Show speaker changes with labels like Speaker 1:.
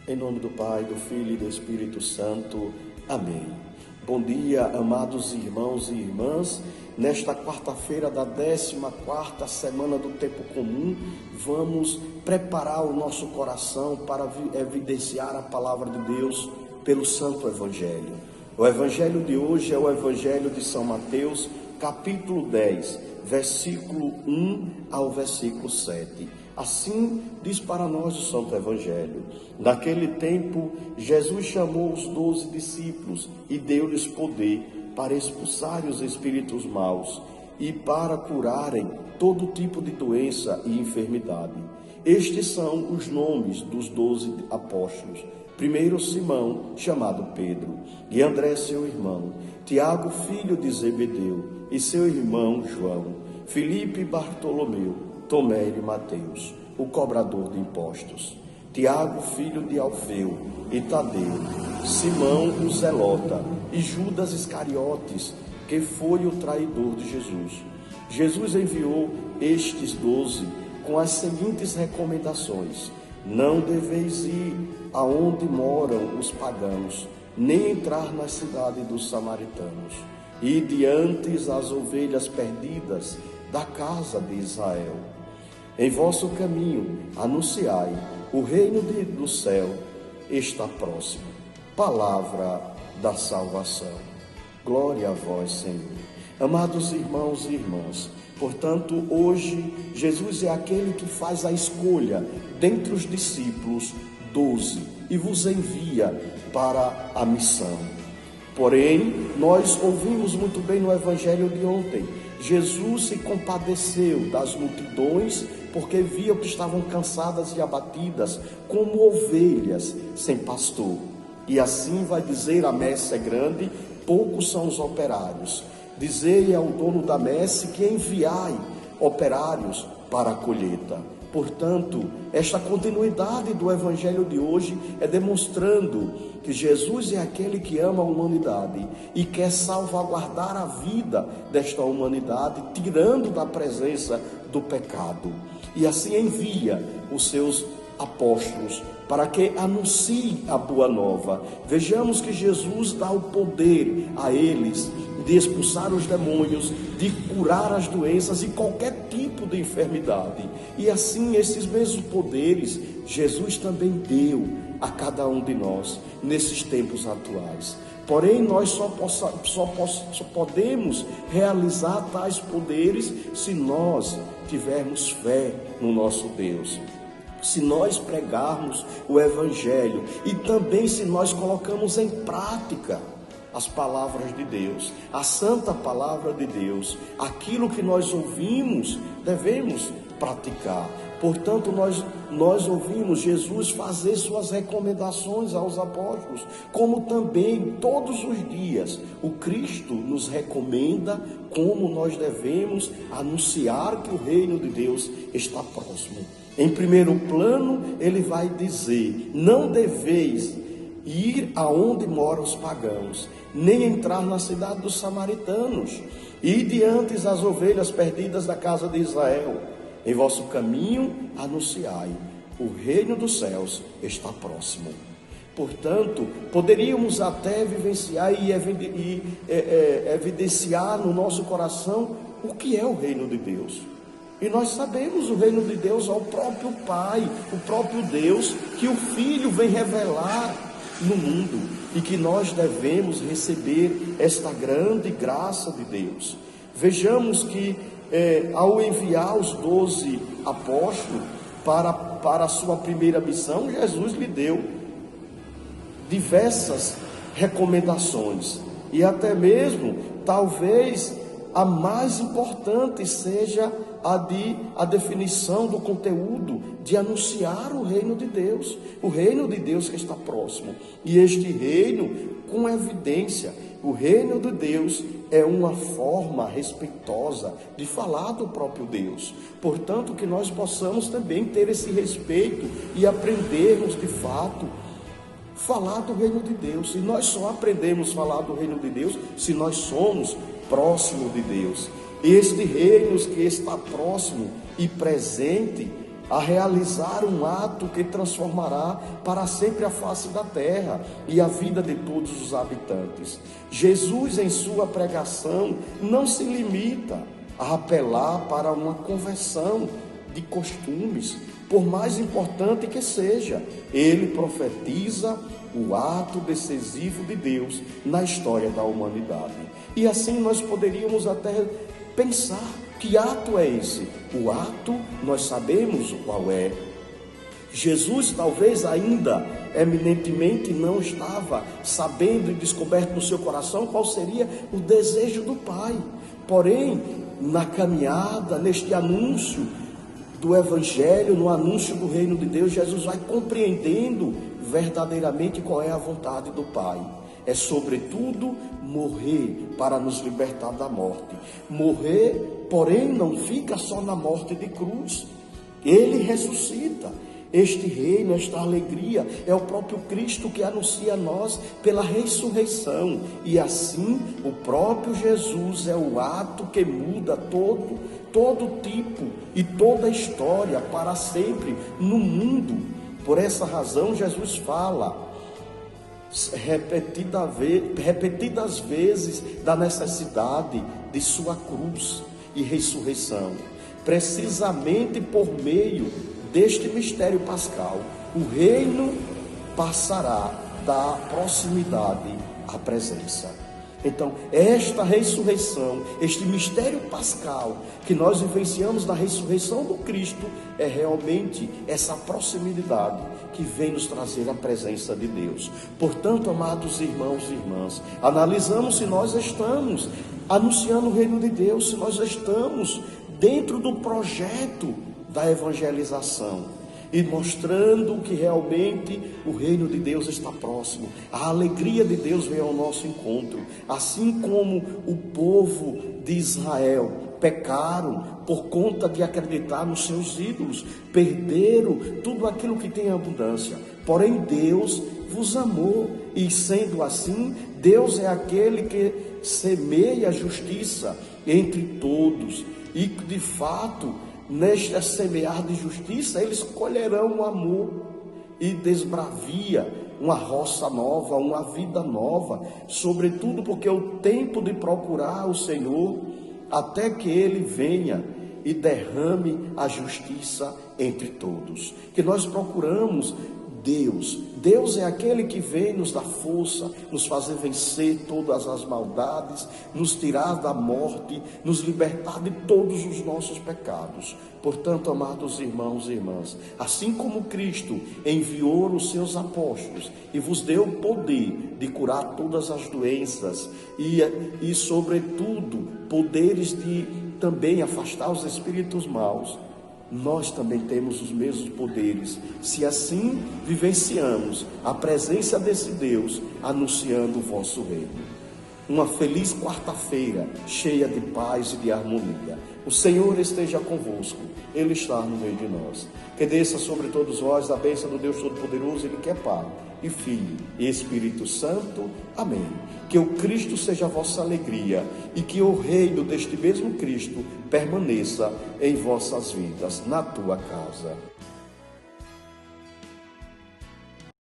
Speaker 1: Em nome do Pai, do Filho e do Espírito Santo. Amém. Bom dia, amados irmãos e irmãs. Nesta quarta-feira da 14ª semana do tempo comum, vamos preparar o nosso coração para evidenciar a palavra de Deus pelo Santo Evangelho. O Evangelho de hoje é o Evangelho de São Mateus, capítulo 10, versículo 1 ao versículo 7. Assim diz para nós o Santo Evangelho: naquele tempo, Jesus chamou os 12 discípulos e deu-lhes poder para expulsarem os espíritos maus e para curarem todo tipo de doença e enfermidade. Estes são os nomes dos 12 apóstolos. Primeiro Simão, chamado Pedro, e André seu irmão, Tiago, filho de Zebedeu, e seu irmão João, Filipe e Bartolomeu, Tomé e Mateus, o cobrador de impostos, Tiago, filho de Alfeu, e Tadeu, Simão o Zelota, e Judas Iscariotes, que foi o traidor de Jesus. Jesus enviou estes 12 com as seguintes recomendações: não deveis ir aonde moram os pagãos, nem entrar na cidade dos samaritanos. Ide antes as ovelhas perdidas da casa de Israel. Em vosso caminho anunciai: o reino do céu está próximo. Palavra da salvação. Glória a vós, Senhor. Amados irmãos e irmãs, portanto, hoje Jesus é aquele que faz a escolha dentre os discípulos 12 e vos envia para a missão. Porém, nós ouvimos muito bem no Evangelho de ontem, Jesus se compadeceu das multidões porque viu que estavam cansadas e abatidas como ovelhas sem pastor. E assim vai dizer: a messe é grande, poucos são os operários. Dizei ao dono da messe que enviai operários para a colheita. Portanto, esta continuidade do Evangelho de hoje é demonstrando que Jesus é aquele que ama a humanidade e quer salvaguardar a vida desta humanidade, tirando da presença do pecado. E assim envia os seus apóstolos para que anunciem a boa nova. Vejamos que Jesus dá o poder a eles de expulsar os demônios, de curar as doenças e qualquer tipo de enfermidade. E assim, esses mesmos poderes, Jesus também deu a cada um de nós nesses tempos atuais. Porém, nós só podemos realizar tais poderes se nós tivermos fé no nosso Deus, se nós pregarmos o Evangelho e também se nós colocamos em prática as palavras de Deus, a santa palavra de Deus. Aquilo que nós ouvimos, devemos praticar. Portanto, nós ouvimos Jesus fazer suas recomendações aos apóstolos, como também todos os dias o Cristo nos recomenda como nós devemos anunciar que o reino de Deus está próximo. Em primeiro plano, ele vai dizer: não deveis ir aonde moram os pagãos, nem entrar na cidade dos samaritanos. Ide antes as ovelhas perdidas da casa de Israel. Em vosso caminho anunciai: o reino dos céus está próximo. Portanto, poderíamos até vivenciar e evidenciar no nosso coração o que é o reino de Deus. E nós sabemos, o reino de Deus é o próprio Pai, o próprio Deus que o Filho vem revelar no mundo, e que nós devemos receber esta grande graça de Deus. Vejamos que ao enviar os 12 apóstolos para a sua primeira missão, Jesus lhe deu diversas recomendações, e até mesmo, talvez, a mais importante seja a definição do conteúdo de anunciar o reino de Deus que está próximo. E este reino, com evidência, o reino de Deus é uma forma respeitosa de falar do próprio Deus. Portanto, que nós possamos também ter esse respeito e aprendermos de fato falar do reino de Deus. E nós só aprendemos a falar do reino de Deus se nós somos próximos de Deus. Este reino que está próximo e presente a realizar um ato que transformará para sempre a face da terra e a vida de todos os habitantes. Jesus, em sua pregação, não se limita a apelar para uma conversão de costumes, por mais importante que seja. Ele profetiza o ato decisivo de Deus na história da humanidade. E assim nós poderíamos até pensar: que ato é esse? O ato, nós sabemos qual é. Jesus talvez ainda eminentemente não estava sabendo e descoberto no seu coração qual seria o desejo do Pai. Porém, na caminhada, neste anúncio do Evangelho, no anúncio do reino de Deus, Jesus vai compreendendo verdadeiramente qual é a vontade do Pai. É sobretudo morrer para nos libertar da morte. Morrer, porém, não fica só na morte de cruz. Ele ressuscita. Este reino, esta alegria, é o próprio Cristo que anuncia a nós pela ressurreição. E assim, o próprio Jesus é o ato que muda todo tipo e toda a história para sempre no mundo. Por essa razão, Jesus fala repetidas vezes da necessidade de sua cruz e ressurreição. Precisamente por meio deste mistério pascal, o reino passará da proximidade à presença. Então, esta ressurreição, este mistério pascal que nós vivenciamos na ressurreição do Cristo, é realmente essa proximidade que vem nos trazer a presença de Deus. Portanto, amados irmãos e irmãs, analisamos se nós estamos anunciando o reino de Deus, se nós estamos dentro do projeto da evangelização e mostrando que realmente o reino de Deus está próximo. A alegria de Deus vem ao nosso encontro, assim como o povo de Israel pecaram por conta de acreditar nos seus ídolos, perderam tudo aquilo que tem abundância. Porém, Deus vos amou, e sendo assim, Deus é aquele que semeia a justiça entre todos, e de fato, neste semear de justiça, eles colherão o amor e desbravia uma roça nova, uma vida nova, sobretudo porque é o tempo de procurar o Senhor até que Ele venha e derrame a justiça entre todos. Que nós procuramos Deus. Deus é aquele que vem nos dar força, nos fazer vencer todas as maldades, nos tirar da morte, nos libertar de todos os nossos pecados. Portanto, amados irmãos e irmãs, assim como Cristo enviou os seus apóstolos e vos deu o poder de curar todas as doenças e sobretudo, poderes de também afastar os espíritos maus, nós também temos os mesmos poderes, se assim vivenciamos a presença desse Deus, anunciando o vosso reino. Uma feliz quarta-feira, cheia de paz e de harmonia. O Senhor esteja convosco, Ele está no meio de nós. Que desça sobre todos vós a bênção do Deus Todo-Poderoso, Ele que é Pai e Filho e Espírito Santo. Amém. Que o Cristo seja a vossa alegria e que o reino deste mesmo Cristo permaneça em vossas vidas, na tua casa.